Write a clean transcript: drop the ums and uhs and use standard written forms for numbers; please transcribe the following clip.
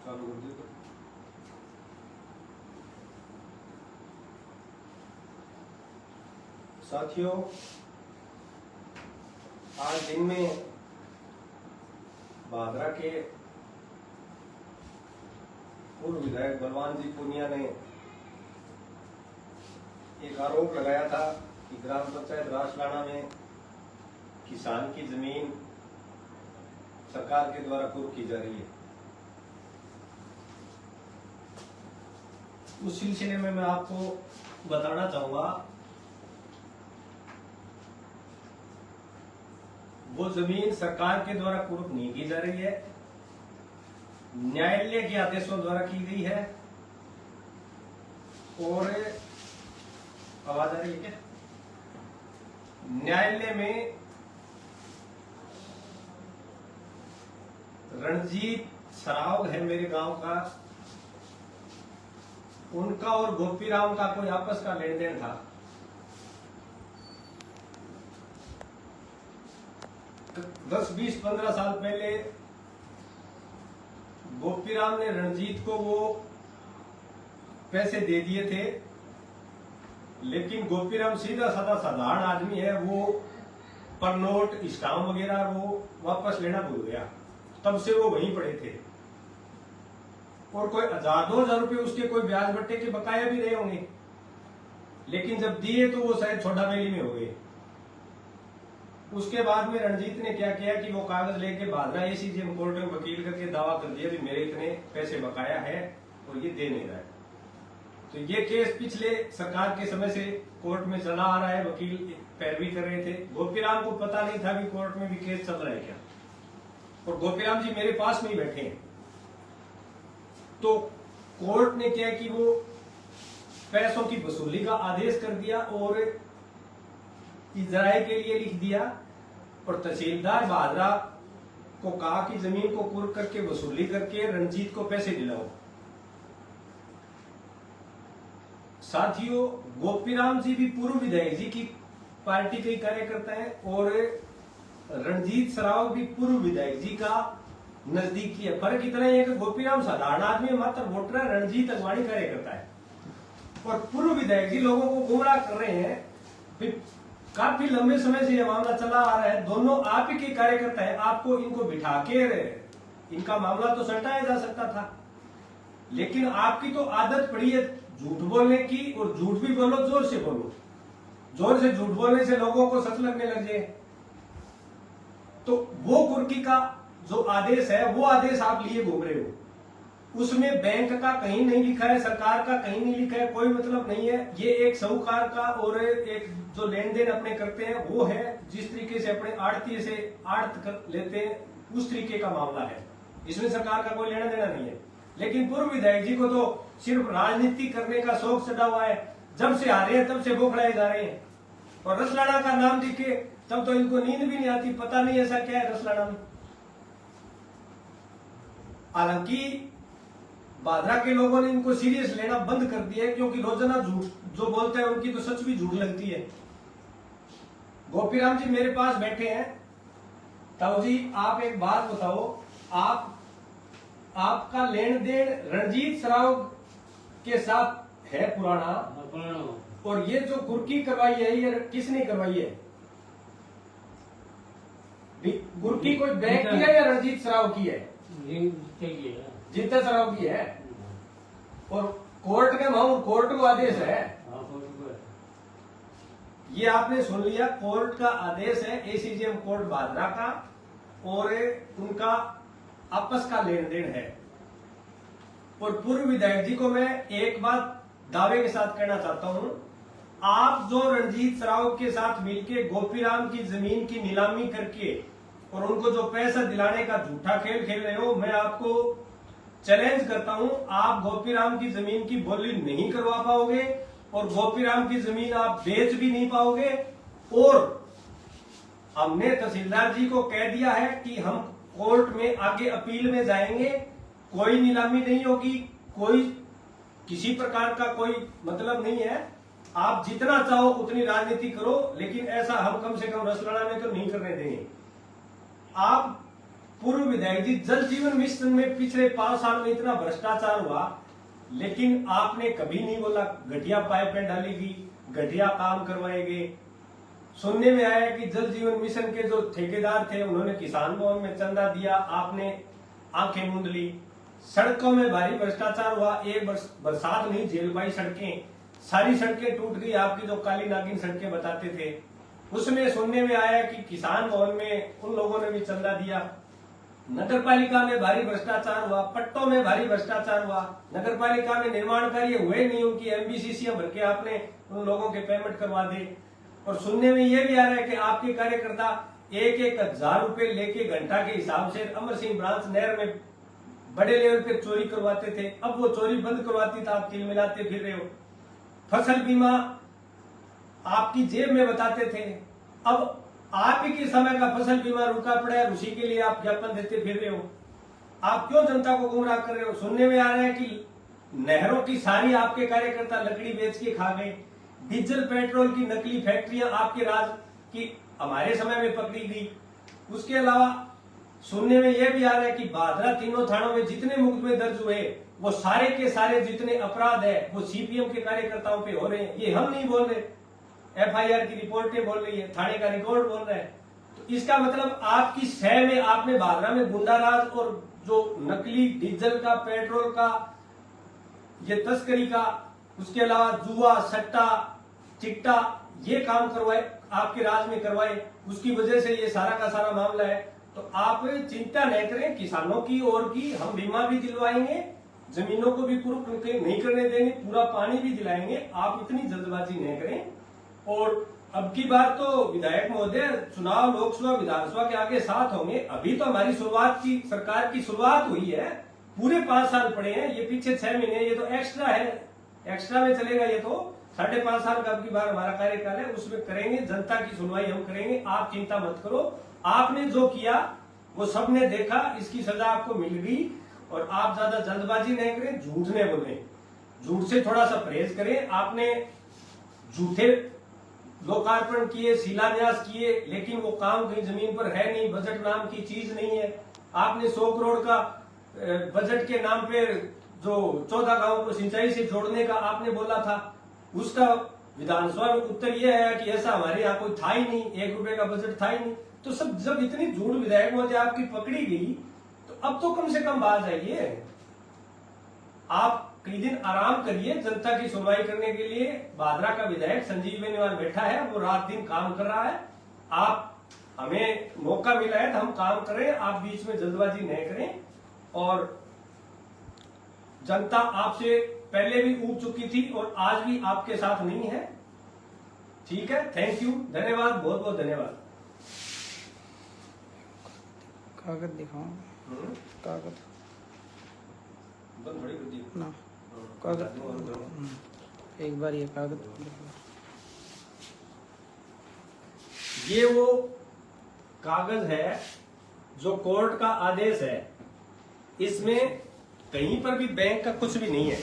चालू कर दिया। साथियों, आज दिन में भादरा के पूर्व विधायक बलवान जी पूनिया ने एक आरोप लगाया था कि ग्राम पंचायत रासलाना में किसान की जमीन सरकार के द्वारा कुर्क की जा रही है। उस सिलसिले में मैं आपको बताना चाहूंगा, वो जमीन सरकार के द्वारा कुर्क नहीं की जा रही है, न्यायालय के आदेशों द्वारा की गई है। और आवाज आ रही है क्या? न्यायालय में रणजीत सराव है मेरे गांव का, उनका और गोपीराम का कोई आपस का लेन देन था। 10, 20, 15 साल पहले गोपीराम ने रणजीत को वो पैसे दे दिए थे, लेकिन गोपीराम सीधा साधा साधारण आदमी है, वो पर नोट स्टाम्प वगैरह वो वापस लेना भूल गया। तब से वो वहीं पड़े थे और कोई 1000-2000 रुपए उसके कोई ब्याज बट्टे के बकाया भी रहे होंगे, लेकिन जब दिए तो वो शायद छोटा मेली में हो गए। उसके बाद में रणजीत ने क्या किया कि वो कागज लेके भादरा एसीजेएम कोर्ट में वकील करके दावा कर दिया कि मेरे इतने पैसे बकाया है और ये दे नहीं रहा है। तो ये केस पिछले सरकार के समय से कोर्ट में चला आ रहा है, वकील पैरवी कर रहे थे। गोपीराम को पता नहीं था कि कोर्ट में भी केस चल रहा है क्या, और गोपीराम जी मेरे पास में ही बैठे हैं। तो कोर्ट ने क्या कि वो पैसों की वसूली का आदेश कर दिया और इजराए के लिए लिख दिया, और तहसीलदार भादरा को कहा कि जमीन को कुर्क करके वसूली करके रणजीत को पैसे दिलाओ। साथियों, गोपीराम जी भी पूर्व विधायक जी की पार्टी के कार्यकर्ता हैं और रणजीत सराव भी पूर्व विधायक जी का नजदीकी है। फर्क इतना ही है कि गोपीराम साधारण आदमी मात्र वोटर है, रणजीत अगवानी कार्यकर्ता है। और पूर्व विधायक जी लोगों को गुमराह कर रहे हैं। काफी लंबे समय से यह मामला चला आ रहा है, दोनों आप ही के कार्यकर्ता है। आपको इनको बिठा के इनका मामला तो सल्टाया जा सकता था, लेकिन आपकी तो आदत पड़ी है झूठ बोलने की, और झूठ भी बोलो जोर से बोलो। जोर से झूठ बोलने से लोगों को सच लगने लग जाए। तो वो कुर्की का जो आदेश है वो आदेश आप लिए घूम रहे हो, उसमें बैंक का कहीं नहीं लिखा है, सरकार का कहीं नहीं लिखा है, कोई मतलब नहीं है। ये एक साहूकार का और एक जो लेन देन अपने करते हैं वो है, जिस तरीके से अपने आड़ती से आड़त कर लेते हैं उस तरीके का मामला है। इसमें सरकार का कोई लेना देना नहीं है। लेकिन पूर्व विधायक जी को तो सिर्फ राजनीति करने का शौक चढ़ा हुआ है। जब से आ रहे हैं तब से बोखलाए जा रहे हैं, और रसलाना का नाम दिखे तब तो इनको नींद भी नहीं आती। पता नहीं ऐसा क्या है रसलाना में। हालांकि भादरा के लोगों ने इनको सीरियस लेना बंद कर दिया है, क्योंकि रोजाना झूठ जो बोलते हैं उनकी तो सच भी झूठ लगती है। गोपीराम जी मेरे पास बैठे हैं। ताऊ जी, आप एक बात बताओ, आपका लेन देन रणजीत सराव के साथ है पुराना, और ये जो कुर्की करवाई है ये किसने करवाई है? कुर्की कोई बैंक की है या रणजीत सराव की है? जीते सराव की है। और कोर्ट के मामू कोर्ट को आदेश है। ये आपने सुन लिया, कोर्ट का आदेश है, एसीजेएम कोर्ट भादरा का, और उनका आपस का लेन देन है। और पूर्व विधायक जी को मैं एक बात दावे के साथ कहना चाहता हूं, आप जो रणजीत सराव के साथ मिलकर गोपीराम की जमीन की नीलामी करके और उनको जो पैसा दिलाने का झूठा खेल खेल रहे हो, मैं आपको चैलेंज करता हूं, आप गोपीराम की जमीन की बोली नहीं करवा पाओगे और गोपीराम की जमीन आप बेच भी नहीं पाओगे। और हमने तहसीलदार जी को कह दिया है कि हम कोर्ट में आगे अपील में जाएंगे, कोई नीलामी नहीं होगी, कोई किसी प्रकार का कोई मतलब नहीं है। आप जितना चाहो उतनी राजनीति करो, लेकिन ऐसा हम कम से कम रसलाना में तो नहीं करने देंगे। आप पूर्व विधायक जी, जल जीवन मिशन में पिछले 5 साल में इतना भ्रष्टाचार हुआ, लेकिन आपने कभी नहीं बोला घटिया पाइपें डाली गई, घटिया काम करवाए गए। सुनने में आया कि जल जीवन मिशन के जो ठेकेदार थे उन्होंने किसान भवन में चंदा दिया, आपने आंखें मूंद ली। सड़कों में भारी भ्रष्टाचार हुआ, एक बरसात नहीं झेल पाई सड़कें, सारी सड़कें टूट गई। आपकी जो काली नागिन सड़कें बताते थे, उसमें सुनने में आया कि किसान भवन में उन लोगों ने भी चंदा दिया। नगर पालिका में भारी भ्रष्टाचार हुआ, पट्टों में भारी भ्रष्टाचार हुआ, नगर पालिका में निर्माण कार्य हुए नहीं, उनकी एमबीसीसी भर के आपने उन लोगों के पेमेंट करवा दे। और सुनने में यह भी आ रहा है कि आपके कार्यकर्ता 1,000 रुपए लेके घंटा के हिसाब से अमर सिंह ब्रांच नहर में बड़े लेवल पे चोरी करवाते थे। अब वो चोरी बंद करवाती था, आप तिल मिलाते फिर रहे हो। फसल बीमा आपकी जेब में बताते थे, अब आप ही के समय का फसल बीमा रुका पड़ा है, उसी के लिए आप ज्ञापन देते फिर रहे हो। आप क्यों जनता को गुमराह कर रहे हो? सुनने में आ रहा है कि नहरों की सारी आपके कार्यकर्ता लकड़ी बेच के खा गए। डीजल पेट्रोल की नकली फैक्ट्रियां आपके राज की हमारे समय में पकड़ी गई। उसके अलावा सुनने में यह भी आ रहा है कि भादरा तीनों थानों में जितने मुकदमे दर्ज हुए वो सारे के सारे जितने अपराध है वो सीपीएम के कार्यकर्ताओं पे हो रहे हैं। ये हम नहीं बोल रहे, एफआईआर की रिपोर्टें बोल रही है, थाने का रिकॉर्ड बोल रहा है। तो इसका मतलब आपकी सह में आपने भादरा में गुंडाराज और जो नकली डीजल का, पेट्रोल का, ये तस्करी का, उसके अलावा जुआ, सट्टा, चिट्टा, ये काम करवाए, आपके राज में करवाए, उसकी वजह से ये सारा का सारा मामला है। तो आप चिंता नहीं करें किसानों की और की, हम बीमा भी दिलवाएंगे, जमीनों को भी पूरा नहीं करने देंगे, पूरा पानी भी दिलाएंगे। आप इतनी जल्दबाजी नहीं करें। और अब की बार तो विधायक महोदय चुनाव लोकसभा विधानसभा के आगे साथ होंगे। अभी तो हमारी शुरुआत की, सरकार की शुरुआत हुई है, पूरे 5 साल पड़े हैं, ये पीछे 6 महीने ये तो एक्स्ट्रा है, एक्स्ट्रा में चलेगा। ये तो 5.5 साल का अब की बार हमारा कार्यकाल है, उसमें करेंगे, जनता की सुनवाई हम करेंगे। आप चिंता मत करो, आपने जो किया वो सबने देखा, इसकी सजा आपको मिल गई। और आप ज्यादा जल्दबाजी नहीं करें, झूठ नहीं बोले, झूठ से थोड़ा सा परहेज करें। आपने झूठे लोकार्पण किए, शिलान्यास किए, लेकिन वो काम कहीं जमीन पर है नहीं, बजट नाम की चीज नहीं है। आपने 100 करोड़ का बजट के नाम पे जो 14 गांवों को सिंचाई से जोड़ने का आपने बोला था, उसका विधानसभा में उत्तर यह है कि ऐसा हमारे यहाँ कोई था ही नहीं, 1 रुपए का बजट था ही नहीं। तो सब जब इतनी झूठ विधायक महोदय आपकी पकड़ी गई, तो अब तो कम से कम बात आइए। आप कई दिन आराम करिए, जनता की सुनवाई करने के लिए भादरा का विधायक संजीव बेनीवाल बैठा है, वो रात दिन काम कर रहा है। आप, हमें मौका मिला है तो हम काम करें, आप बीच में जल्दबाजी नहीं करें। और जनता आपसे पहले भी ऊब चुकी थी और आज भी आपके साथ नहीं है। ठीक है, थैंक यू, धन्यवाद, बहुत बहुत धन्यवाद। कागज दिखाओ, कागज थोड़ी कर दी ना, कागज एक बार ये कागज। ये वो कागज है जो कोर्ट का आदेश है, इसमें कहीं पर भी बैंक का कुछ भी नहीं है।